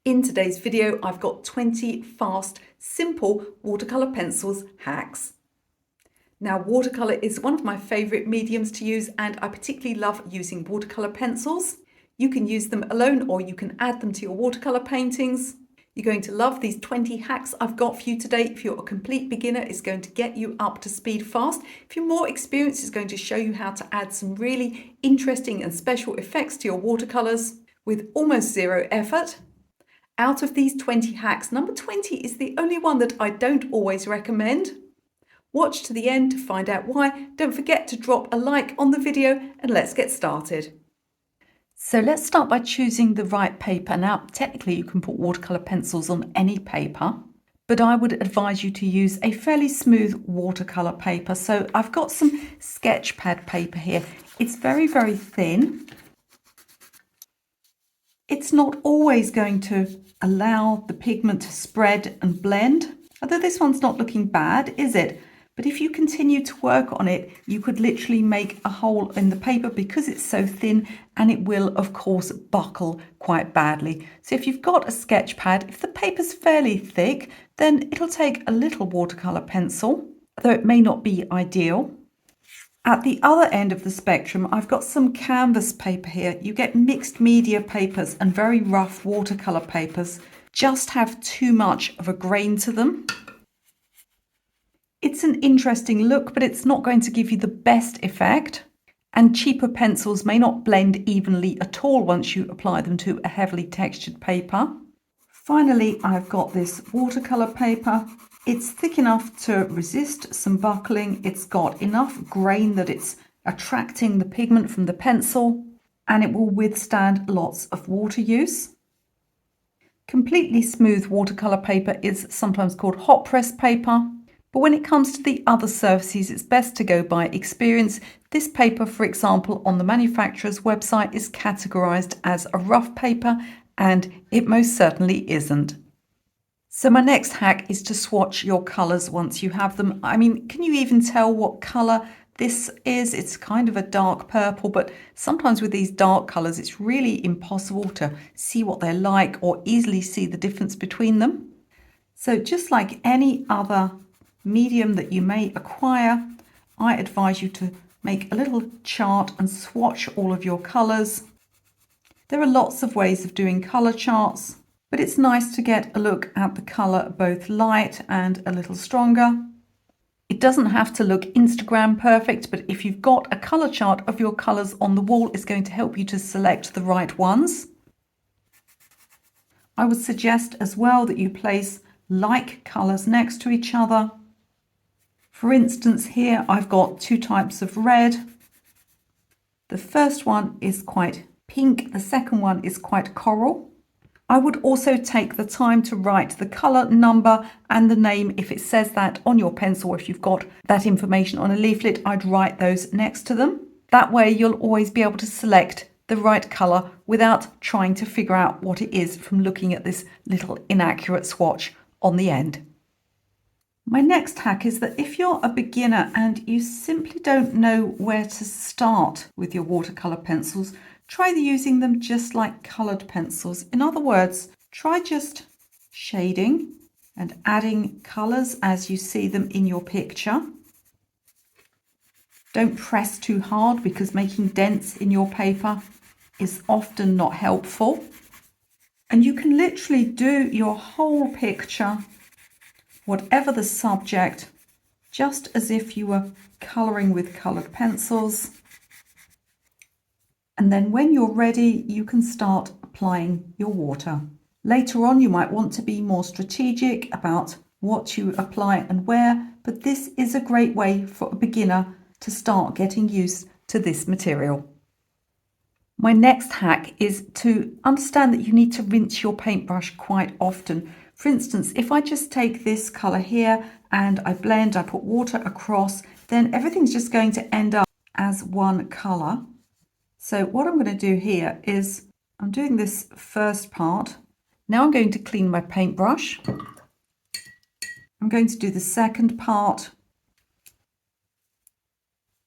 In today's video, I've got 20 fast, simple watercolor pencils hacks. Now, watercolor is one of my favorite mediums to use, and I particularly love using watercolor pencils. You can use them alone or you can add them to your watercolor paintings. You're going to love these 20 hacks I've got for you today. If you're a complete beginner, it's going to get you up to speed fast. If you're more experienced, it's going to show you how to add some really interesting and special effects to your watercolors with almost zero effort. Out of these 20 hacks, number 20 is the only one that I don't always recommend. Watch to the end to find out why. Don't forget to drop a like on the video and let's get started. So let's start by choosing the right paper. Now, technically you can put watercolor pencils on any paper, but I would advise you to use a fairly smooth watercolor paper. So I've got some sketch pad paper here. It's very, very thin. It's not always going to allow the pigment to spread and blend, although this one's not looking bad, is it? But if you continue to work on it, you could literally make a hole in the paper because it's so thin, and it will, of course, buckle quite badly. So if you've got a sketch pad, if the paper's fairly thick, then it'll take a little watercolor pencil, though it may not be ideal. At the other end of the spectrum, I've got some canvas paper here. You get mixed media papers and very rough watercolor papers. Just have too much of a grain to them. It's an interesting look, but it's not going to give you the best effect. And cheaper pencils may not blend evenly at all once you apply them to a heavily textured paper. Finally, I've got this watercolor paper. It's thick enough to resist some buckling. It's got enough grain that it's attracting the pigment from the pencil, and it will withstand lots of water use. Completely smooth watercolor paper is sometimes called hot press paper, but when it comes to the other surfaces, it's best to go by experience. This paper, for example, on the manufacturer's website is categorized as a rough paper, and it most certainly isn't. So my next hack is to swatch your colors once you have them. I mean, can you even tell what color this is? It's kind of a dark purple, but sometimes with these dark colors, it's really impossible to see what they're like or easily see the difference between them. So just like any other medium that you may acquire, I advise you to make a little chart and swatch all of your colors. There are lots of ways of doing color charts, but it's nice to get a look at the color both light and a little stronger. It doesn't have to look Instagram perfect, but if you've got a color chart of your colors on the wall, it's going to help you to select the right ones. I would suggest as well that you place like colors next to each other. For instance, here I've got two types of red. The first one is quite pink, the second one is quite coral. I would also take the time to write the color number and the name if it says that on your pencil, or if you've got that information on a leaflet, I'd write those next to them. That way you'll always be able to select the right color without trying to figure out what it is from looking at this little inaccurate swatch on the end. My next hack is that if you're a beginner and you simply don't know where to start with your watercolor pencils, try using them just like colored pencils. In other words, try just shading and adding colors as you see them in your picture. Don't press too hard because making dents in your paper is often not helpful. And you can literally do your whole picture, whatever the subject, just as if you were coloring with colored pencils. And then when you're ready, you can start applying your water. Later on, you might want to be more strategic about what you apply and where, but this is a great way for a beginner to start getting used to this material. My next hack is to understand that you need to rinse your paintbrush quite often. For instance, if I just take this color here and I blend, I put water across, then everything's just going to end up as one color. So what I'm going to do here is I'm doing this first part. Now I'm going to clean my paintbrush. I'm going to do the second part.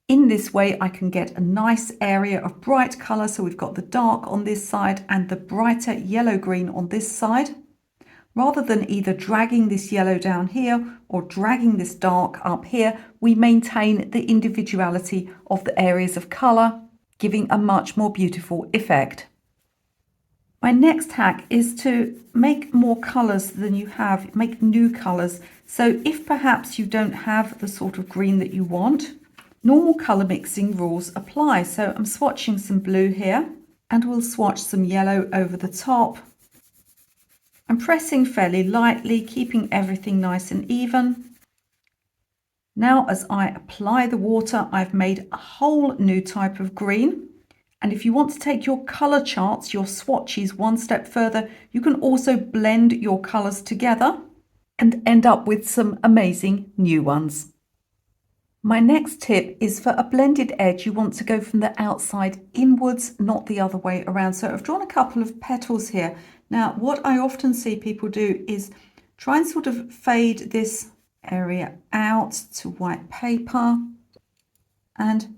In this way, I can get a nice area of bright colour. So we've got the dark on this side and the brighter yellow-green on this side. Rather than either dragging this yellow down here or dragging this dark up here, we maintain the individuality of the areas of colour, giving a much more beautiful effect. My next hack is to make more colours than you have, make new colours. So if perhaps you don't have the sort of green that you want, normal colour mixing rules apply. So I'm swatching some blue here and we'll swatch some yellow over the top. I'm pressing fairly lightly, keeping everything nice and even. Now as I apply the water, I've made a whole new type of green. And if you want to take your colour charts, your swatches one step further, you can also blend your colours together and end up with some amazing new ones. My next tip is for a blended edge, you want to go from the outside inwards, not the other way around. So I've drawn a couple of petals here. Now, what I often see people do is try and sort of fade this area out to white paper, and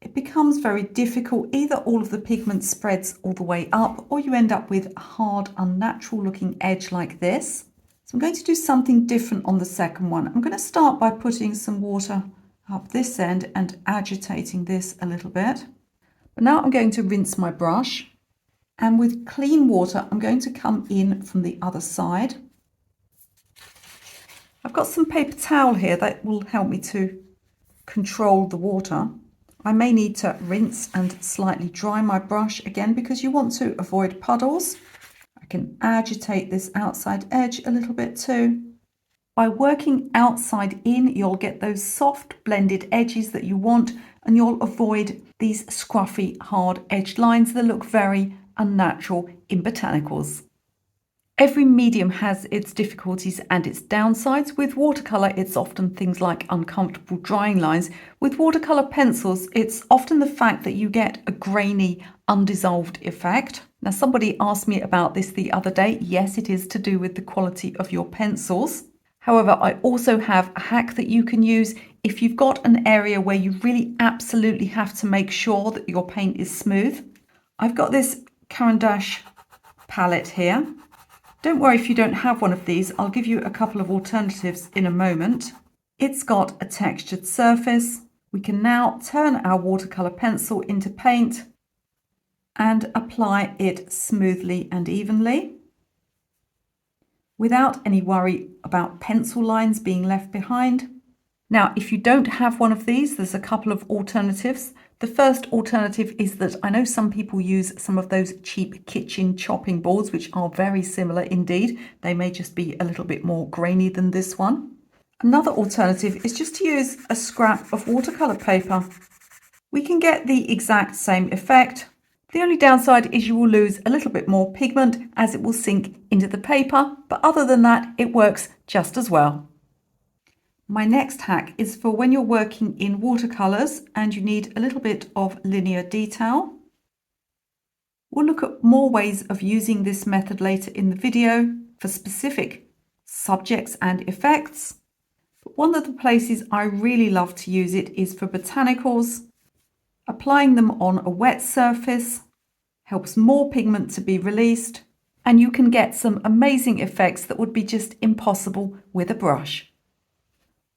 it becomes very difficult. Either all of the pigment spreads all the way up, or you end up with a hard, unnatural looking edge like this. So I'm going to do something different on the second one. I'm going to start by putting some water up this end and agitating this a little bit. But now I'm going to rinse my brush, and with clean water I'm going to come in from the other side. I've got some paper towel here that will help me to control the water. I may need to rinse and slightly dry my brush again because you want to avoid puddles. I can agitate this outside edge a little bit too. By working outside in, you'll get those soft blended edges that you want, and you'll avoid these scruffy hard edged lines that look very unnatural in botanicals. Every medium has its difficulties and its downsides. With watercolour, it's often things like uncomfortable drying lines. With watercolour pencils, it's often the fact that you get a grainy, undissolved effect. Now, somebody asked me about this the other day. Yes, it is to do with the quality of your pencils. However, I also have a hack that you can use if you've got an area where you really absolutely have to make sure that your paint is smooth. I've got this Caran palette here. Don't worry if you don't have one of these. I'll give you a couple of alternatives in a moment. It's got a textured surface. We can now turn our watercolour pencil into paint and apply it smoothly and evenly without any worry about pencil lines being left behind. Now, if you don't have one of these, there's a couple of alternatives. The first alternative is that I know some people use some of those cheap kitchen chopping boards, which are very similar indeed. They may just be a little bit more grainy than this one. Another alternative is just to use a scrap of watercolour paper. We can get the exact same effect. The only downside is you will lose a little bit more pigment as it will sink into the paper, but other than that, it works just as well. My next hack is for when you're working in watercolours and you need a little bit of linear detail. We'll look at more ways of using this method later in the video for specific subjects and effects. But one of the places I really love to use it is for botanicals. Applying them on a wet surface helps more pigment to be released, and you can get some amazing effects that would be just impossible with a brush.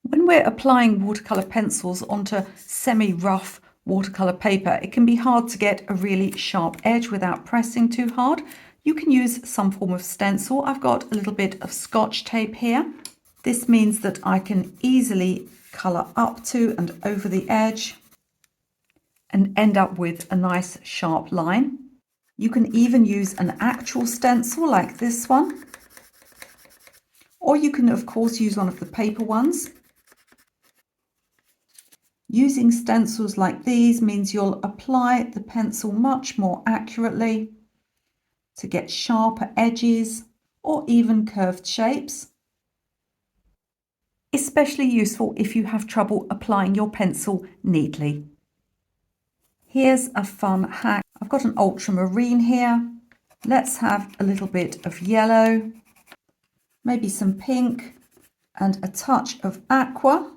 When we're applying watercolour pencils onto semi-rough watercolour paper, it can be hard to get a really sharp edge without pressing too hard. You can use some form of stencil. I've got a little bit of Scotch tape here. This means that I can easily colour up to and over the edge and end up with a nice sharp line. You can even use an actual stencil like this one, or you can of course use one of the paper ones. Using stencils like these means you'll apply the pencil much more accurately to get sharper edges or even curved shapes. Especially useful if you have trouble applying your pencil neatly. Here's a fun hack. I've got an ultramarine here. Let's have a little bit of yellow, maybe some pink and a touch of aqua.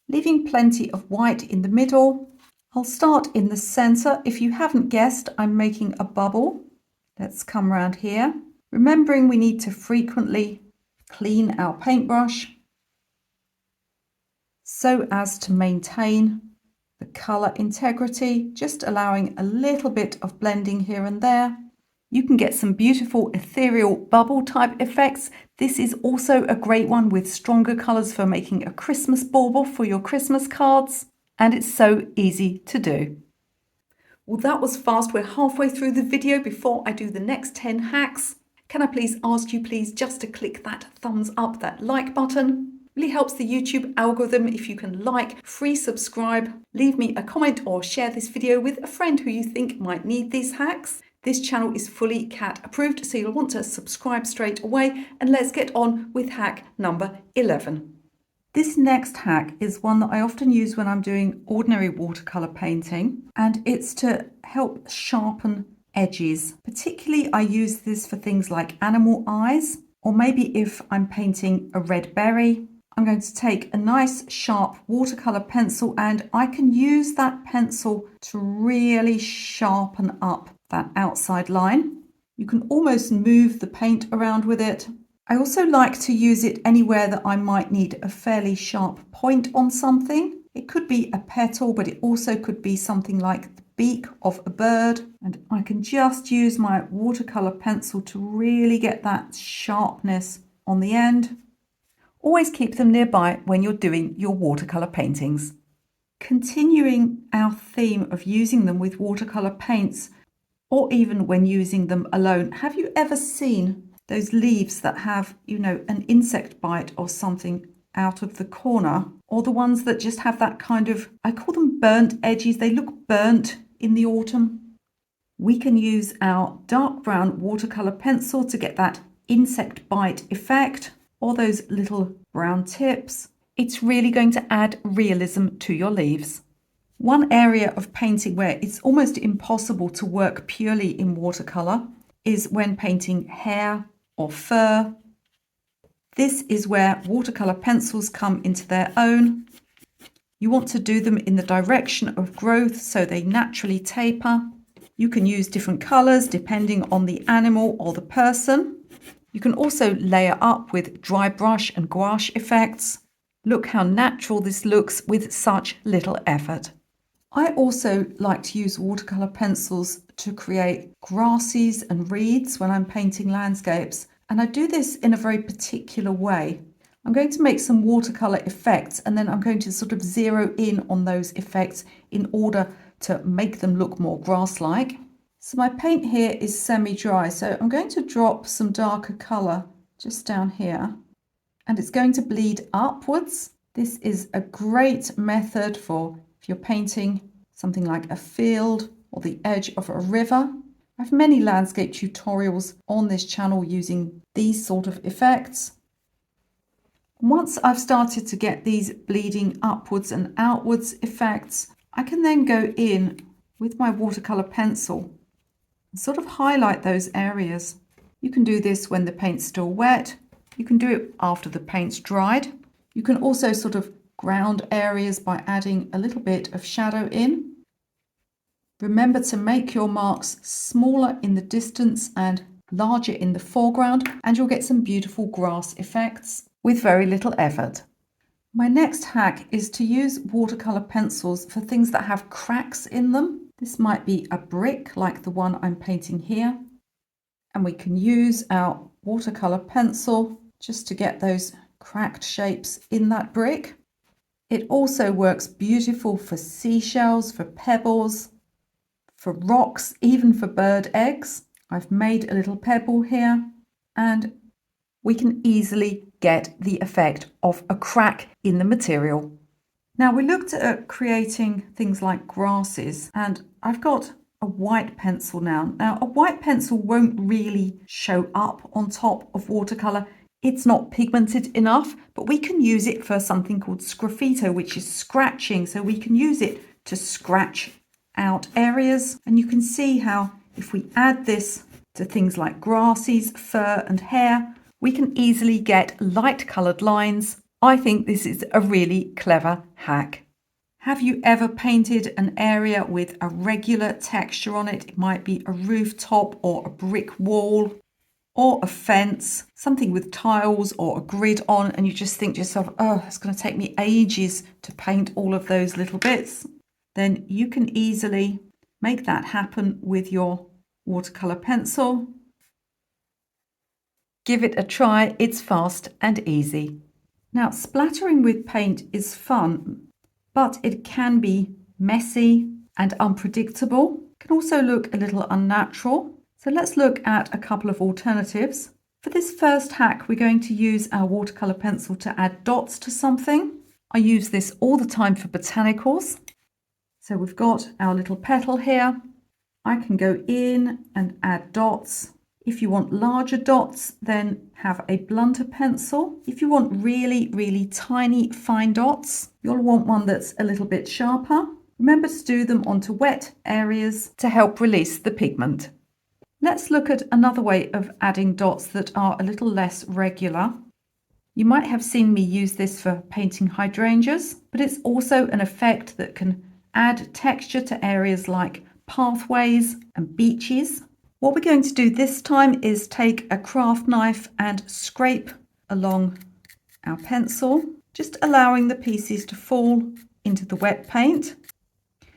leaving plenty of white in the middle. I'll start in the center. If you haven't guessed, I'm making a bubble. Let's come around here. Remembering we need to frequently clean our paintbrush so as to maintain the color integrity, just allowing a little bit of blending here and there. You can get some beautiful ethereal bubble type effects. This is also a great one with stronger colors for making a Christmas bauble for your Christmas cards. And it's so easy to do. Well, that was fast. We're halfway through the video before I do the next 10 hacks. Can I please ask you just to click that thumbs up, that like button? Really helps the YouTube algorithm if you can like, free subscribe, leave me a comment or share this video with a friend who you think might need these hacks. This channel is fully cat approved, so you'll want to subscribe straight away. And let's get on with hack number 11. This next hack is one that I often use when I'm doing ordinary watercolor painting, and it's to help sharpen edges. Particularly, I use this for things like animal eyes, or maybe if I'm painting a red berry. I'm going to take a nice sharp watercolor pencil, and I can use that pencil to really sharpen up that outside line. You can almost move the paint around with it. I also like to use it anywhere that I might need a fairly sharp point on something. It could be a petal, but it also could be something like the beak of a bird. And I can just use my watercolor pencil to really get that sharpness on the end. Always keep them nearby when you're doing your watercolor paintings. Continuing our theme of using them with watercolor paints, or even when using them alone, have you ever seen those leaves that have, an insect bite or something out of the corner, or the ones that just have that kind of, I call them burnt edges. They look burnt in the autumn. We can use our dark brown watercolor pencil to get that insect bite effect, or those little brown tips. It's really going to add realism to your leaves. One area of painting where it's almost impossible to work purely in watercolor is when painting hair or fur. This is where watercolor pencils come into their own. You want to do them in the direction of growth so they naturally taper. You can use different colors depending on the animal or the person. You can also layer up with dry brush and gouache effects. Look how natural this looks with such little effort. I also like to use watercolor pencils to create grasses and reeds when I'm painting landscapes, and I do this in a very particular way. I'm going to make some watercolor effects, and then I'm going to sort of zero in on those effects in order to make them look more grass-like. So my paint here is semi-dry, so I'm going to drop some darker color just down here, and it's going to bleed upwards. This is a great method for if you're painting something like a field or the edge of a river. I have many landscape tutorials on this channel using these sort of effects. Once I've started to get these bleeding upwards and outwards effects, I can then go in with my watercolor pencil and sort of highlight those areas. You can do this when the paint's still wet. You can do it after the paint's dried. You can also sort of ground areas by adding a little bit of shadow in. Remember to make your marks smaller in the distance and larger in the foreground, and you'll get some beautiful grass effects with very little effort. My next hack is to use watercolor pencils for things that have cracks in them. This might be a brick like the one I'm painting here, and we can use our watercolor pencil just to get those cracked shapes in that brick. It also works beautiful for seashells, for pebbles, for rocks, even for bird eggs. I've made a little pebble here, and we can easily get the effect of a crack in the material. Now we looked at creating things like grasses, and I've got a white pencil now. Now a white pencil won't really show up on top of watercolor. It's not pigmented enough, but we can use it for something called Sgraffito, which is scratching. So we can use it to scratch out areas. And you can see how if we add this to things like grasses, fur and hair, we can easily get light colored lines I think this is a really clever hack. Have you ever painted an area with a regular texture on it? It might be a rooftop or a brick wall or a fence, something with tiles or a grid on, and you just think to yourself, oh, it's going to take me ages to paint all of those little bits. Then you can easily make that happen with your watercolor pencil. Give it a try, it's fast and easy. Now, splattering with paint is fun, but it can be messy and unpredictable. It can also look a little unnatural. So let's look at a couple of alternatives. For this first hack, we're going to use our watercolor pencil to add dots to something. I use this all the time for botanicals. So we've got our little petal here. I can go in and add dots. If you want larger dots, then have a blunter pencil. If you want really, really tiny, fine dots, you'll want one that's a little bit sharper. Remember to do them onto wet areas to help release the pigment. Let's look at another way of adding dots that are a little less regular. You might have seen me use this for painting hydrangeas, but it's also an effect that can add texture to areas like pathways and beaches. What we're going to do this time is take a craft knife and scrape along our pencil, just allowing the pieces to fall into the wet paint.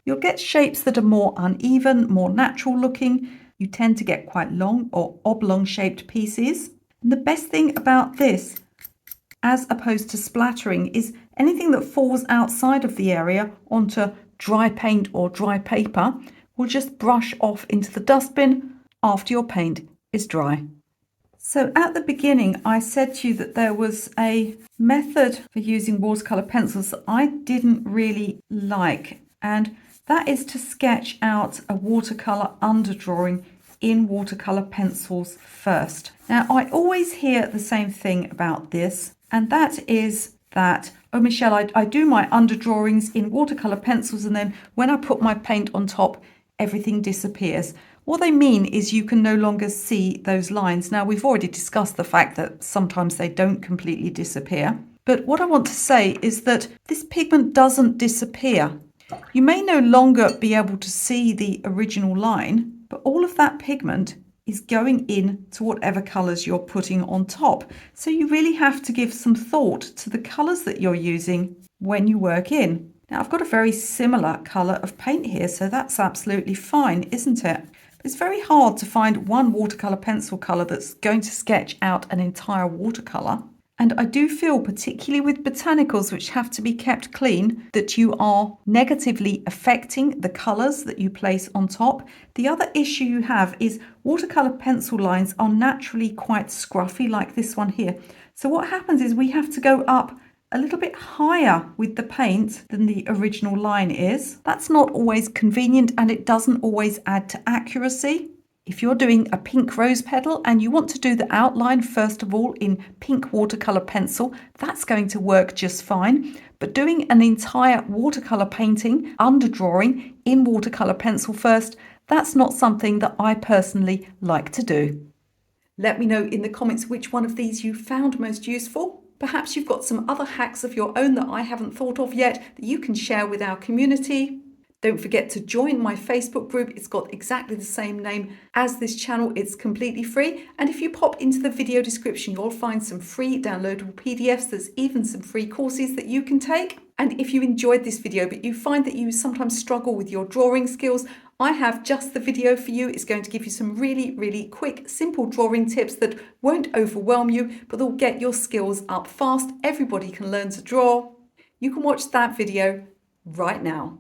You'll get shapes that are more uneven, more natural looking. You tend to get quite long or oblong shaped pieces. And the best thing about this, as opposed to splattering, is anything that falls outside of the area onto dry paint or dry paper will just brush off into the dustbin after your paint is dry. So at the beginning, I said to you that there was a method for using watercolor pencils that I didn't really like, and that is to sketch out a watercolor underdrawing in watercolor pencils first. Now, I always hear the same thing about this, and that is that, oh, Michele, I do my underdrawings in watercolor pencils, and then when I put my paint on top, everything disappears. What they mean is you can no longer see those lines. Now, we've already discussed the fact that sometimes they don't completely disappear. But what I want to say is that this pigment doesn't disappear. You may no longer be able to see the original line, but all of that pigment is going in to whatever colours you're putting on top. So you really have to give some thought to the colours that you're using when you work in. Now, I've got a very similar colour of paint here, so that's absolutely fine, isn't it? It's very hard to find one watercolour pencil colour that's going to sketch out an entire watercolour. And I do feel, particularly with botanicals, which have to be kept clean, that you are negatively affecting the colours that you place on top. The other issue you have is watercolour pencil lines are naturally quite scruffy, like this one here. So what happens is we have to go up a little bit higher with the paint than the original line is. That's not always convenient, and it doesn't always add to accuracy. If you're doing a pink rose petal and you want to do the outline first of all in pink watercolor pencil, that's going to work just fine. But doing an entire watercolor painting, underdrawing in watercolor pencil first, that's not something that I personally like to do. Let me know in the comments which one of these you found most useful. Perhaps you've got some other hacks of your own that I haven't thought of yet that you can share with our community. Don't forget to join my Facebook group. It's got exactly the same name as this channel. It's completely free. And if you pop into the video description, you'll find some free downloadable PDFs. There's even some free courses that you can take. And if you enjoyed this video, but you find that you sometimes struggle with your drawing skills, I have just the video for you. It's going to give you some really, really quick, simple drawing tips that won't overwhelm you, but they'll get your skills up fast. Everybody can learn to draw. You can watch that video right now.